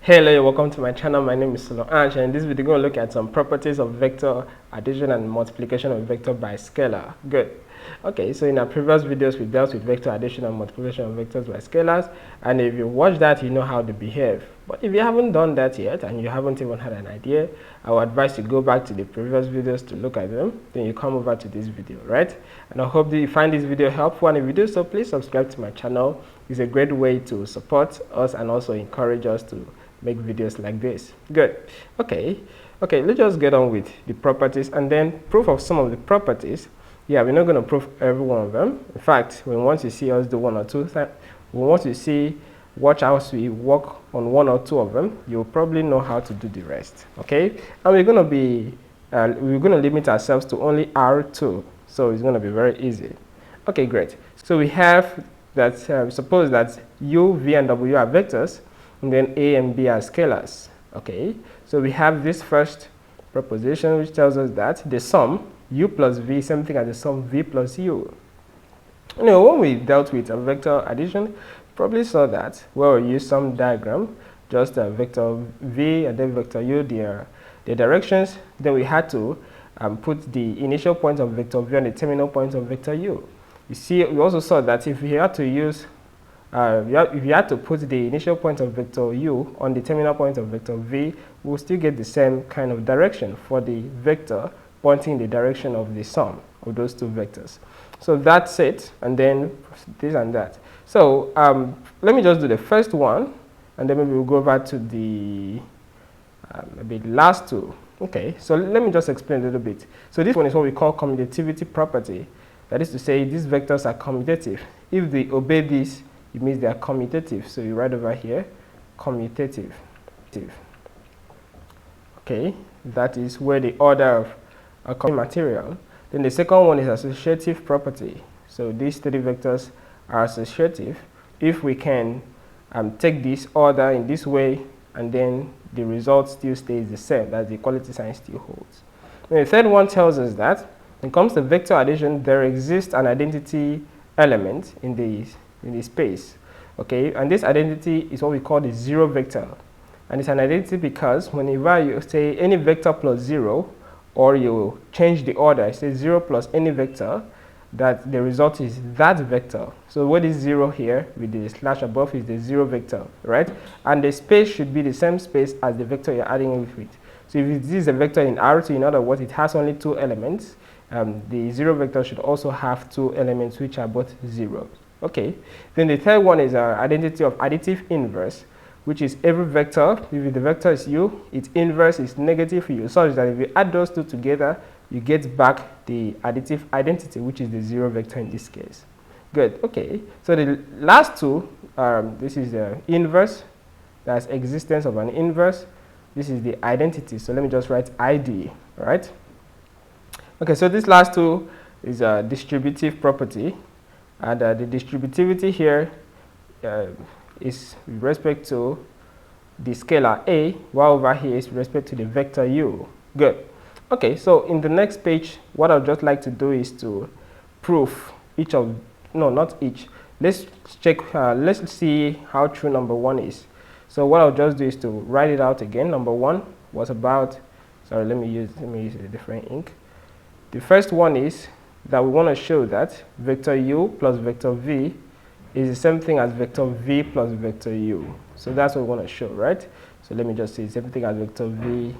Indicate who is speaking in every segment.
Speaker 1: Hello, welcome to my channel. My name is Scalar, and in this video we're going to look at some properties of vector addition and multiplication of vector by scalar. Good. Okay, so in our previous videos we dealt with vector addition and multiplication of vectors by scalars, and if you watch that you know how they behave. But if you haven't done that yet and you haven't even had an idea, I would advise you go back to the previous videos to look at them, then you come over to this video, right? And I hope that you find this video helpful, and if you do so, please subscribe to my channel. It's a great way to support us and also encourage us to make videos like this. Good. Okay, let's just get on with the properties and then proof of some of the properties. Yeah, we're not going to prove every one of them. In fact, we want to see us do one or two things. We want to see, watch how we work on one or two of them. You'll probably know how to do the rest. Okay, and we're going to limit ourselves to only R2, so it's going to be very easy. Okay, great. So we have that, suppose that U, V, and W are vectors, and then A and B are scalars. Okay, so we have this first proposition which tells us that the sum U plus V is something as the sum V plus U. You know, when we dealt with a vector addition, probably saw that where we use some diagram, just a vector V and then vector U, their directions. Then we had to put the initial point of vector V and the terminal point of vector U. You see, we also saw that if we had to use if you had to put the initial point of vector U on the terminal point of vector V, we'll still get the same kind of direction for the vector pointing in the direction of the sum of those two vectors. So that's it, and then this and that. So let me just do the first one, and then maybe we'll go over to the maybe last two. Okay, so let me just explain a little bit. So this one is what we call commutativity property. That is to say, these vectors are commutative. If they obey this, it means they are commutative. So you write over here, commutative. Okay, that is where the order of a material. Then the second one is associative property. So these three vectors are associative if we can take this order in this way, and then the result still stays the same, that the equality sign still holds. Then the third one tells us that when it comes to vector addition, there exists an identity element in the space. Okay, and this identity is what we call the zero vector, and it's an identity because whenever you say any vector plus 0, or you change the order, say 0 plus any vector, that the result is that vector. So what is 0 here with the slash above is the zero vector, right? And the space should be the same space as the vector you're adding with it. So if this is a vector in R2, in other words, it has only two elements, the zero vector should also have two elements which are both zeros. Okay, then the third one is our identity of additive inverse, which is every vector, if the vector is U, its inverse is negative U, such that if you add those two together, you get back the additive identity, which is the zero vector in this case. Good, okay, so the last two, this is the inverse, that's existence of an inverse. This is the identity, so let me just write ID, right? Okay, so this last two is a distributive property, and the distributivity here is with respect to the scalar A, while over here is with respect to the vector U. Good. Okay, so in the next page, what I'd just like to do is to prove each of, no, not each. Let's check, let's see how true number one is. So what I'll just do is to write it out again. Number one was about, sorry, let me use a different ink. The first one is that we want to show that vector U plus vector V is the same thing as vector V plus vector U. So that's what we want to show, right? So let me just say same thing as vector V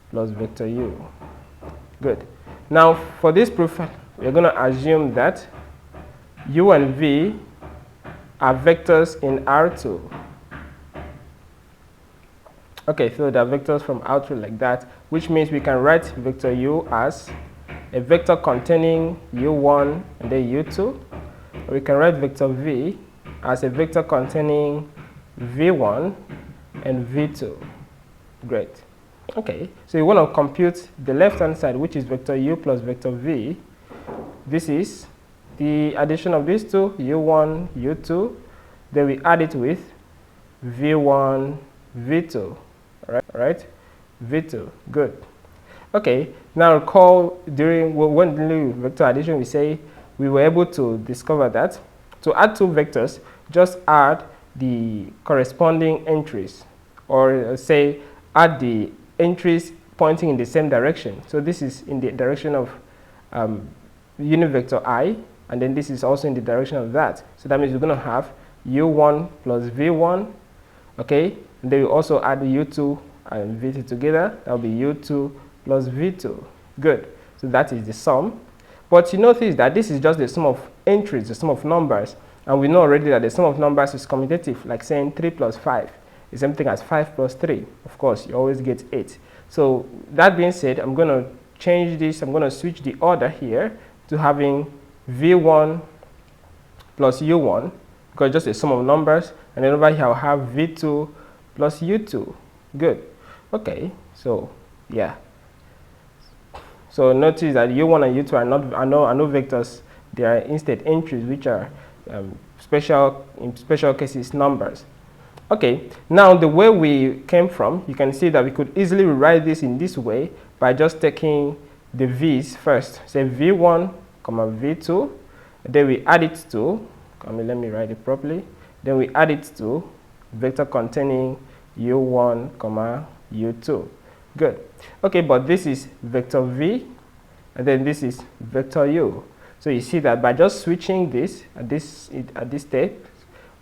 Speaker 1: plus vector U. Good. Now for this proof, we're going to assume that U and V are vectors in R2. Okay, so they're vectors from R2 like that, which means we can write vector U as a vector containing U1 and then U2. We can write vector V as a vector containing V1 and V2. Great. Okay, so you want to compute the left-hand side, which is vector U plus vector V. This is the addition of these two, U1, U2. Then we add it with V1, V2. All right? V2. Good. Okay, now recall during when doing vector addition, we say we were able to discover that to add two vectors, just add the corresponding entries or say add the entries pointing in the same direction. So this is in the direction of unit vector I, and then this is also in the direction of that. So that means we're going to have u1 plus v1, okay, and then we also add u2 and v2 together. That will be u2 plus v2. Good. So that is the sum. But you notice that this is just the sum of entries, the sum of numbers, and we know already that the sum of numbers is commutative, like saying 3 plus 5 is the same thing as 5 plus 3. Of course, you always get 8. So that being said, I'm going to change this. I'm going to switch the order here to having v1 plus u1, because just a sum of numbers, and then over here I'll have v2 plus u2. Good. Okay, so yeah. So notice that u1 and u2 are no vectors. They are instead entries, which are in special cases numbers. Okay, now the way we came from, you can see that we could easily rewrite this in this way by just taking the v's first. Say v1 comma v2, then we add it to, let me write it properly, then we add it to vector containing u1 comma u2. Good. Okay, but this is vector v, and then this is vector u. So you see that by just switching this at this step,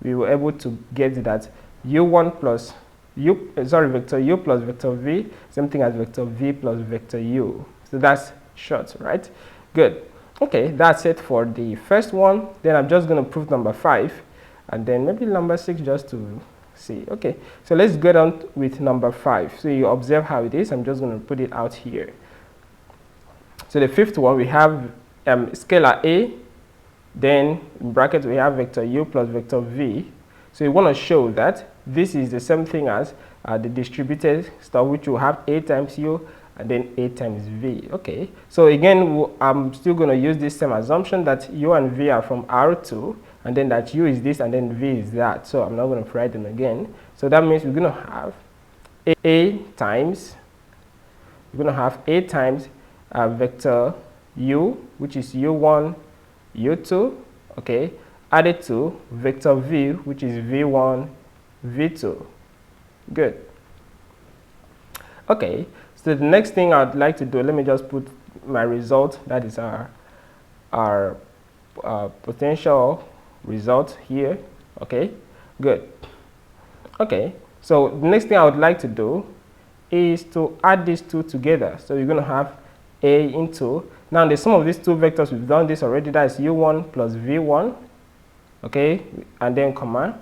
Speaker 1: we were able to get that u1 plus vector u plus vector v, same thing as vector v plus vector u. So that's short, right? Good. Okay, that's it for the first one. Then I'm just going to prove number 5, and then maybe number 6 just to see. Okay, so let's get on with number 5. So you observe how it is. I'm just going to put it out here. So the fifth one, we have scalar a, then in brackets we have vector u plus vector v. So you want to show that this is the same thing as the distributed stuff, which will have a times u and then a times v. Okay, so again I'm still going to use this same assumption that u and v are from R2, and then that u is this and then v is that. So I'm not going to write them again. So that means we're going to have a times vector u, which is u1 u2, okay, added to vector v, which is v1 v2. Good. Okay, so the next thing I'd like to do, let me just put my result, that is our potential result here. Okay, good. Okay, so the next thing I would like to do is to add these two together. So you're going to have a into, now the sum of these two vectors, we've done this already, that is u1 plus v1, okay, and then comma,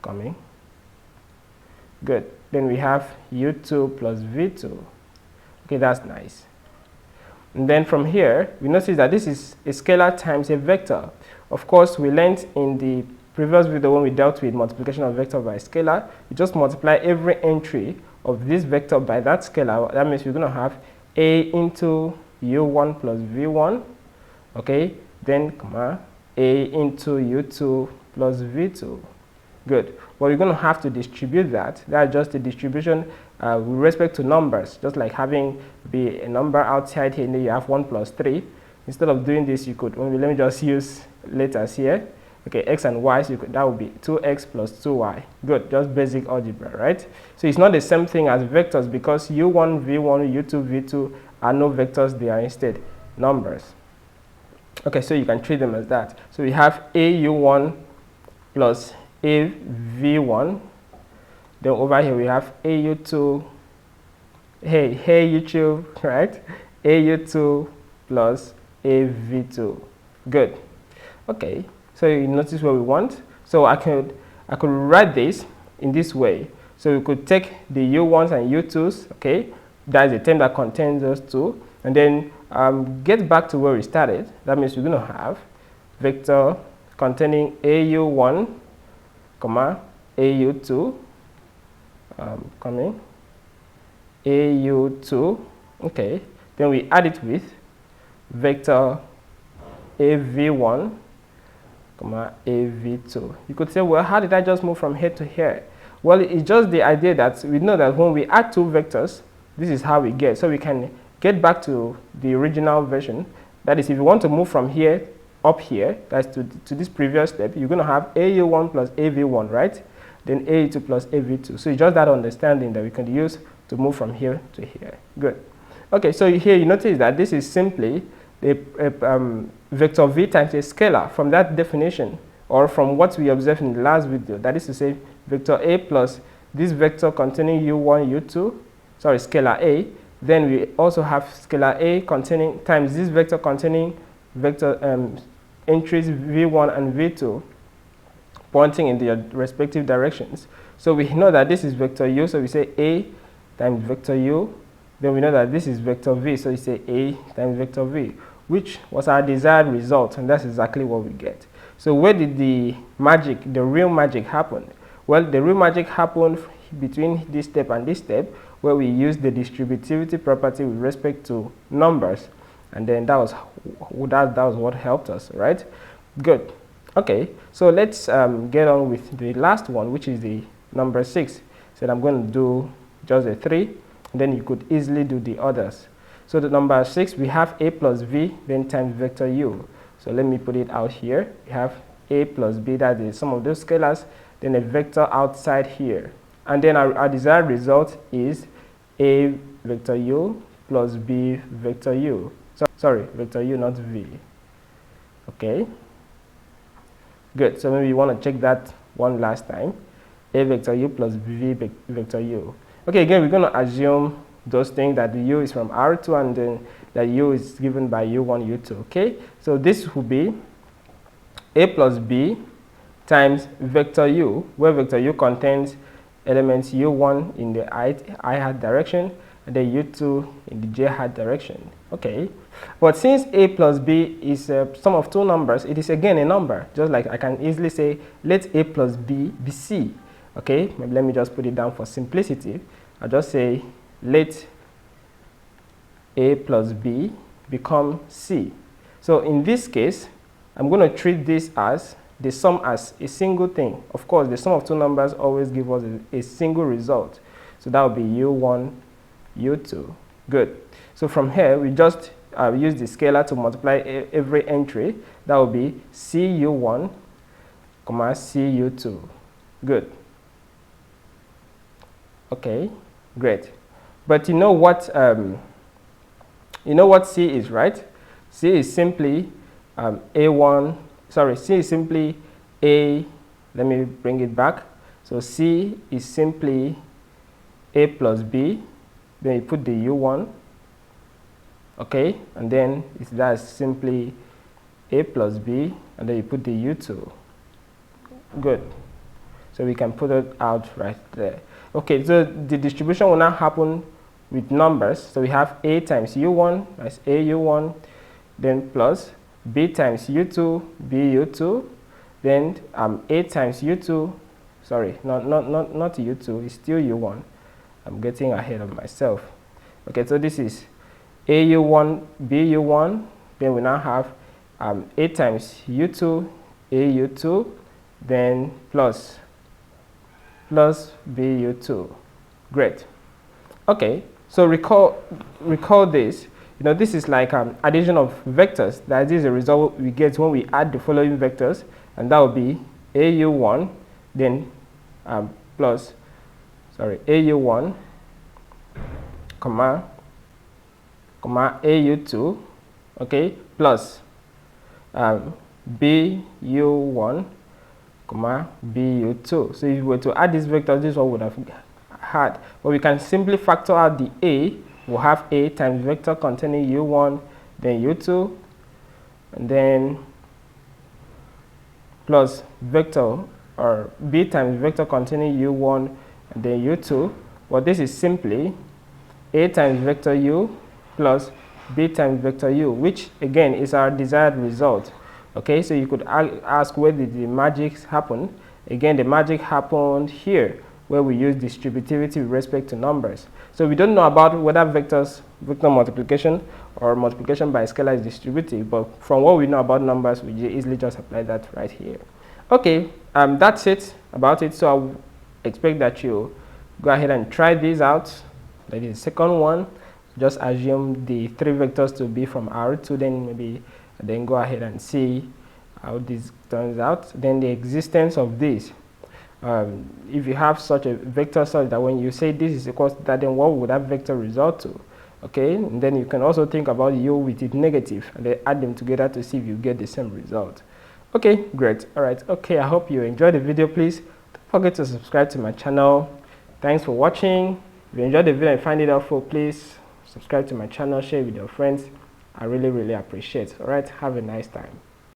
Speaker 1: coming. Good. Then we have u2 plus v2. Okay, that's nice. And then from here, we notice that this is a scalar times a vector. Of course, we learned in the previous video when we dealt with multiplication of vector by scalar, you just multiply every entry of this vector by that scalar. That means we're going to have a into u1 plus v1, okay, then comma, a into u2 plus v2. Good. But we're going to have to distribute that. That's just a distribution with respect to numbers, just like having be a number outside here, and then you have 1 plus 3. Instead of doing this, you could, let me just use letters here. Okay, x and y, so that would be 2x plus 2y. Good, just basic algebra, right? So it's not the same thing as vectors, because u1, v1, u2, v2 are no vectors, they are instead numbers. Okay, so you can treat them as that. So we have a u1 plus a v1. Then over here we have a u2, hey u2, right? A u2 plus a v2. Good. Okay. So you notice what we want. So I could write this in this way. So we could take the u1s and u2s, okay, that is a term that contains those two, and then get back to where we started. That means we're going to have vector containing au1, comma, au2, coming, au2, okay. Then we add it with vector av1, comma, av2. You could say, well, how did I just move from here to here? Well, it's just the idea that we know that when we add two vectors, this is how we get. So we can get back to the original version. That is, if you want to move from here up here, that's to this previous step, you're going to have au1 plus av1, right? then AE2 plus AV2. So it's just that understanding that we can use to move from here to here. Good. Okay, so here you notice that this is simply a vector v times a scalar from that definition, or from what we observed in the last video. That is to say, vector A plus this vector containing u1, u2, sorry, scalar A. Then we also have scalar A containing times this vector containing vector entries v1 and v2 pointing in their respective directions. So we know that this is vector u, so we say A times vector u. Then we know that this is vector v, so we say A times vector v, which was our desired result, and that's exactly what we get. So where did the real magic happen? Well, the real magic happened between this step and this step, where we use the distributivity property with respect to numbers, and then that was what helped us, right? Good. Okay, so let's get on with the last one, which is the number 6. So I'm going to do just a 3, and then you could easily do the others. So the number 6, we have A plus V, then times vector u. So let me put it out here. We have A plus B, that is some of those scalars, then a vector outside here. And then our desired result is A vector u plus B vector u. So, sorry, vector u, not V. Okay. Good. So maybe you want to check that one last time. A vector u plus V vector u. Okay, again, we're going to assume those things, that the u is from R2 and then that u is given by u1, u2. Okay, so this will be A plus B times vector u, where vector u contains elements u1 in the I hat direction and then u2 in the j hat direction. Okay, but since A plus B is a sum of two numbers, it is again a number. Just like I can easily say, let A plus B be C. Okay, maybe let me just put it down for simplicity. I'll just say, let A plus B become C. So in this case, I'm going to treat this as the sum as a single thing. Of course, the sum of two numbers always give us a single result. So that will be u1, u2. Good. So from here, we just use the scalar to multiply every entry. That will be cu1, cu2. Good. Okay, great. But you know what C is, right? C is simply A1, sorry, C is simply A, let me bring it back. So C is simply A plus B, then you put the U1, okay, and then that's simply A plus B, and then you put the U2. Good. So we can put it out right there. Okay, so the distribution will now happen with numbers. So we have A times U1, that's A U1, then plus B times U2, B U2, then A times U2, sorry, not U2, it's still U1. I'm getting ahead of myself. Okay, so this is A U1, B U1, then we now have A times U2, A U2, then plus BU2. Great. Okay, so recall this. You know, this is like addition of vectors. That is the result we get when we add the following vectors, and that will be AU1, then plus, sorry, AU1, comma AU2, okay, plus BU1, BU2. So if we were to add these vectors, this is what we would have had. But we can simply factor out the A. We'll have A times vector containing U1, then U2, and then plus vector, or B times vector containing U1, and then U2. Well, this is simply A times vector U plus B times vector U, which again is our desired result. Okay, so you could ask, where did the magic happen? Again, the magic happened here, where we use distributivity with respect to numbers. So we don't know about whether vector multiplication or multiplication by scalar is distributive, but from what we know about numbers, we easily just apply that right here. Okay, that's it about it. So I expect that you go ahead and try these out. That is the second one. Just assume the three vectors to be from R2, then go ahead and see how this turns out. Then the existence of this. if you have such a vector such that when you say this is equals to that, then what would that vector result to? Okay, and then you can also think about u with it negative and then add them together to see if you get the same result. Okay, great. All right. Okay, I hope you enjoyed the video. Please don't forget to subscribe to my channel. Thanks for watching. If you enjoyed the video and find it helpful, please subscribe to my channel, share it with your friends. I really appreciate it. All right, have a nice time.